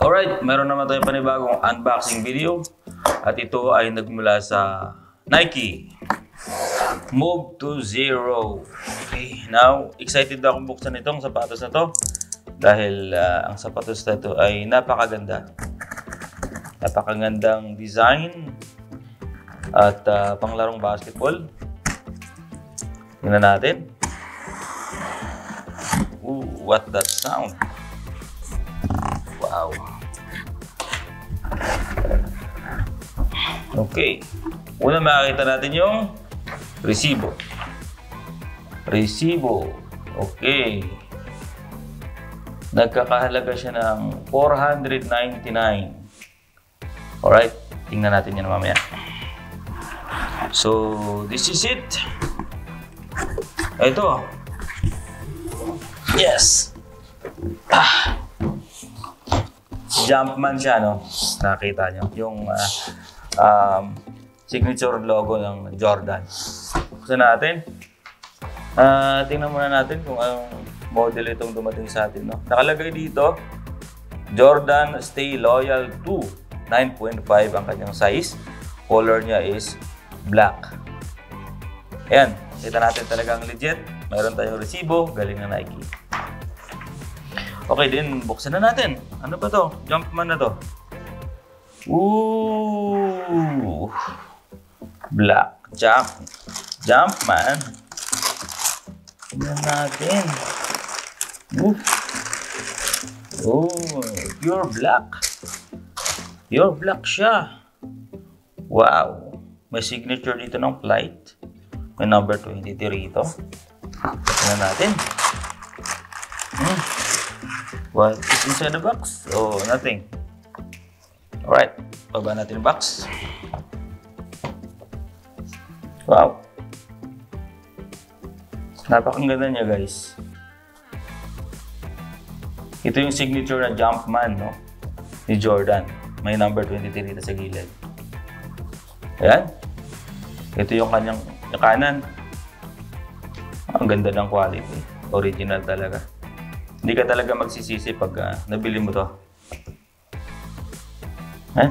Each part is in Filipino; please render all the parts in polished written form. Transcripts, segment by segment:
Alright, meron naman tayong panibagong unboxing video. At ito ay nagmula sa Nike Move to Zero. Okay, now excited na akong buksan itong sapatos na to. Dahil ang sapatos na ito ay napakaganda. Napakagandang design. At panglarong basketball. Tingnan natin. Ooh, what that sound? Wow. Okay. Una makikita natin yung resibo. Resibo. Okay. Nagkakahalaga siya ng 499. Alright. Tingnan natin yan mamaya. So, this is it. Ito. Yes. Jumpman siya, no? Nakita nyo. Yung signature logo ng Jordan. Buksan natin. Tingnan muna natin kung anong model itong dumating sa atin, no? Nakalagay dito, Jordan Stay Loyal 2. 9.5 ang kanyang size. Color niya is black. Ayan. Kita natin talagang legit. Mayroon tayong resibo. Galing na Nike. Okay din. Buksan na natin. Ano ba to? Jumpman na to. Ooh. Black. Jumpman. Tingnan natin. Ooh. Oh. Pure black. Pure black siya. Wow. May signature dito ng flight. May number 23 rito. Tingnan natin. What is inside the box? Oh, nothing. Alright. Baba natin yung box. Wow. Napakaganda niya, guys. Ito yung signature na Jumpman, no? Ni Jordan. May number 23 dito sa gilid. Ayan. Ito yung kanyang kanan. Ang ganda ng quality. Original talaga. Hindi ka talaga magsisisi pag nabili mo to. Eh?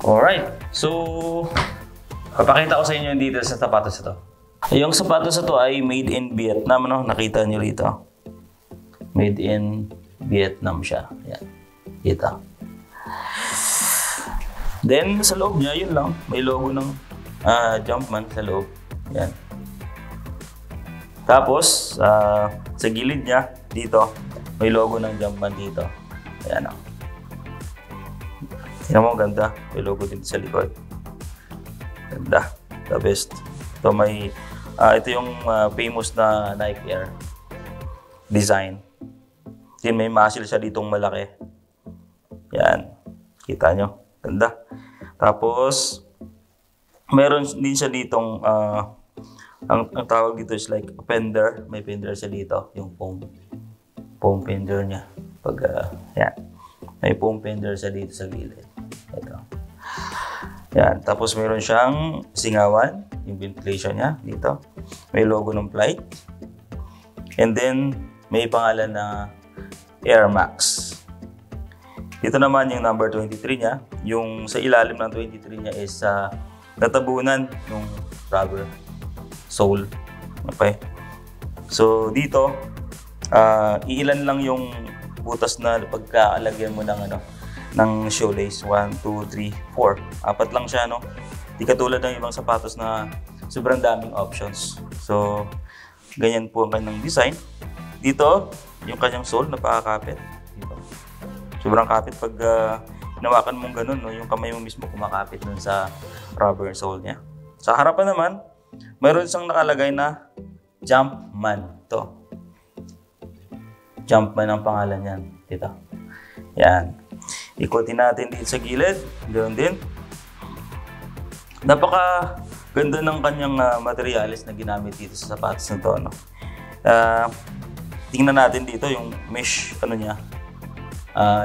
Alright. So, papakita ko sa inyo yung details sa sapatos na to. Yung sapatos na to ay made in Vietnam, no? Nakita nyo rito. Made in Vietnam siya. Ayan. Kita. Then, sa loob niya, yun lang. May logo ng Jumpman sa loob. Yan. Tapos, sa gilid niya, dito, may logo ng Jumpman dito. Ayan o. Tingnan mo, ganda. May logo dito sa likod. Ganda. The best. Ito may, ito yung famous na Nike Air design. Then, may muscle siya ditong malaki. Yan. Kita nyo. Ganda. Tapos, meron din siya ditong, ang tawag dito is like a fender. May fender siya dito, yung foam fender niya. Pag, yan. May foam fender siya dito sa gilid. Ito. Yan. Tapos, meron siyang singawan, yung ventilation niya dito. May logo ng flight. And then, may pangalan na Air Max. Dito naman yung number 23 niya. Yung sa ilalim ng 23 niya is natabunan ng rubber sole. Okay. So dito, iilan lang yung butas na pagkaalagyan mo ng ng shoelace. 1, 2, 3, 4. Apat lang siya, no? Di katulad ng ibang sapatos na sobrang daming options. So ganyan po ang kanyang design. Dito, yung kanyang sole napakakapit. Dito. Sobrang kapit pag hinawakan mong ganun, no? Yung kamay mo mismo kumakapit dun sa rubber sole niya. Sa harapan naman, mayroon siyang nakalagay na Jumpman. Ito. Jumpman ang pangalan niyan. Dito. Yan. Ikutin natin dito sa gilid. Ganoon din. Napaka ganda ng kanyang materials na ginamit dito sa sapatos na to, no? Tingnan natin dito yung mesh, niya.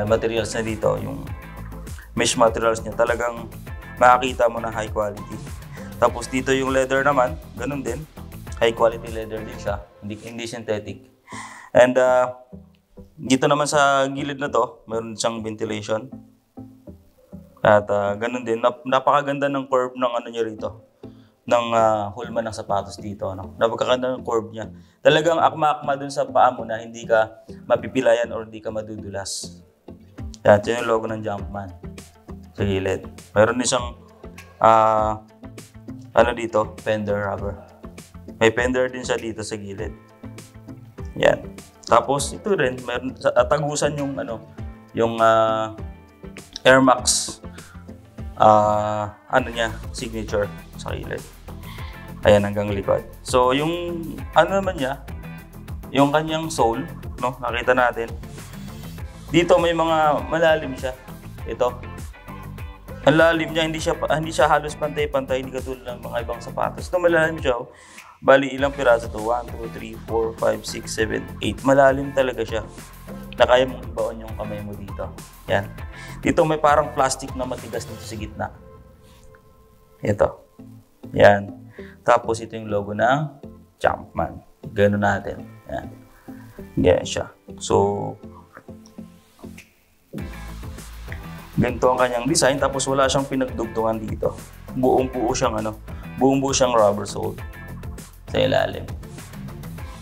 Materials na dito, yung mesh materials niya, talagang makikita mo na high quality. Tapos dito yung leather naman, ganun din. High quality leather din siya, hindi synthetic. And dito naman sa gilid na to, meron siyang ventilation. At ganun din, napakaganda ng curve ng ano niya rito. Ng hulma ng sapatos dito. No? Napakaganda ng curve niya. Talagang akma-akma dun sa paa mo na hindi ka mapipilayan or hindi ka madudulas. Yan, ito yung logo ng Jumpman sa gilid. Meron din siyang ano dito, fender rubber. May fender din siya dito sa gilid. Yan. Tapos ito rin, meron tagusan yung ano, yung Air Max ano niya, signature sa gilid. Ayan hanggang likod. So yung ano naman niya, yung kanyang sole, no, nakita natin. Dito may mga malalim siya. Ito. Ang lalim niya, hindi siya halos pantay-pantay, hindi katulad ng mga ibang sapatos. Ito malalim siya. Oh. Bali ilang piraso to? 1, 2, 3, 4, 5, 6, 7, 8. Malalim talaga siya. Na kaya mong ibaon yung kamay mo dito. Yan. Dito may parang plastic na matigas dito sa gitna. Ito. Yan. Tapos ito yung logo ng Jumpman. Gano'n natin. Yan. Ganyan siya. So, ganito ang kanyang design. Tapos wala siyang pinagdugtungan dito. Buong-buo siyang buong-buo siyang rubber sole sa ilalim.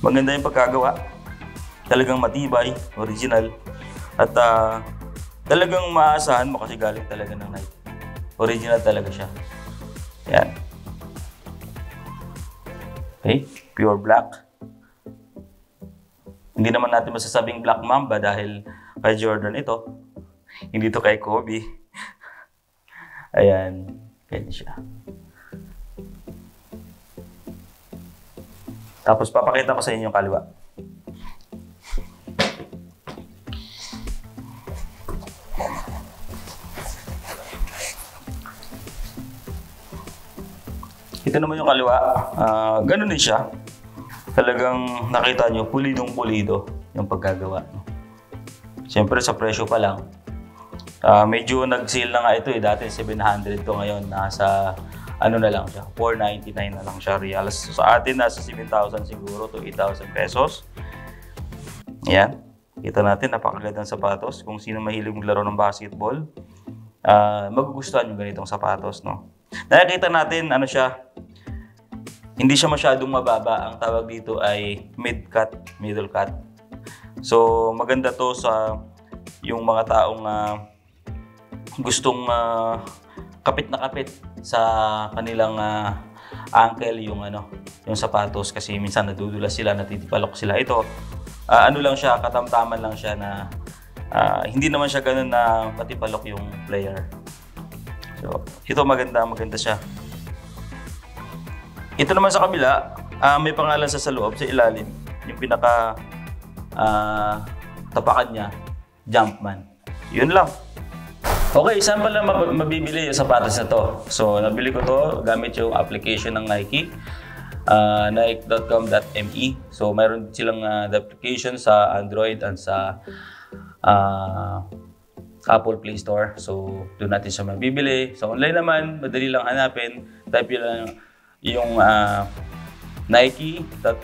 Maganda yung pagkagawa. Talagang matibay, original. At talagang maaasahan mo kasi galing talaga ng Nike. Original talaga siya. Yan. Okay, pure black. Hindi naman natin masasabing Black Mamba dahil kay Jordan ito. Hindi to kay Kobe. Ayan, ganyan siya. Tapos papakita ko sa inyo yung kaliwa. Ito naman yung kaliwa. Ganun din siya. Talagang nakita nyo, pulidong-pulido yung pagkagawa. Siyempre sa presyo pa lang. Medyo nag-sale na nga ito eh. Dati 700 to, ngayon nasa ano na lang siya, 499 na lang siya reals. So, sa atin nasa 7,000 siguro to 8,000 pesos. Ayan. Kita natin, napakagandang sapatos. Kung sino mahilig maglaro ng basketball, magugustuhan yung ganitong sapatos, no? Nakikita natin, ano siya, hindi siya masyadong mababa. Ang tawag dito ay mid-cut, middle cut. So, maganda to sa yung mga taong gustong kapit na kapit sa kanilang ankle yung yung sapatos kasi minsan nadudulas sila, natitipalok sila. Ito ano lang siya, katamtaman lang siya na hindi naman siya ganoon na matipalok yung player. So, ito maganda siya. Ito naman sa kabila, may pangalan sa loob, sa ilalim, yung pinaka tapakan niya, Jumpman. Yun lang. Okay, saan pala mabibili yung sapatos na to? So, nabili ko to gamit yung application ng Nike, nike.com.me. So, mayroon silang application sa Android and sa Apple Play Store. So, doon natin siya mabibili. So, online naman, madali lang hanapin. Type yun lang yung nike.com.sa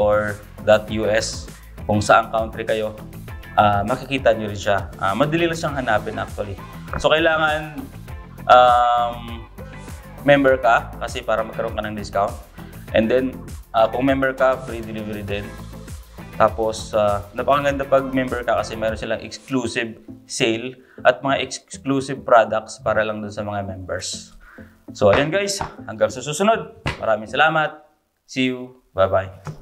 or .us kung saang country kayo. Makikita nyo rin siya. Madali lang siyang hanapin actually. So, kailangan member ka kasi para magkaroon ka ng discount. And then, kung member ka, free delivery din. Tapos, napakaganda pag member ka kasi meron silang exclusive sale at mga exclusive products para lang dun sa mga members. So, ayan guys. Hanggang sa susunod. Maraming salamat. See you. Bye-bye.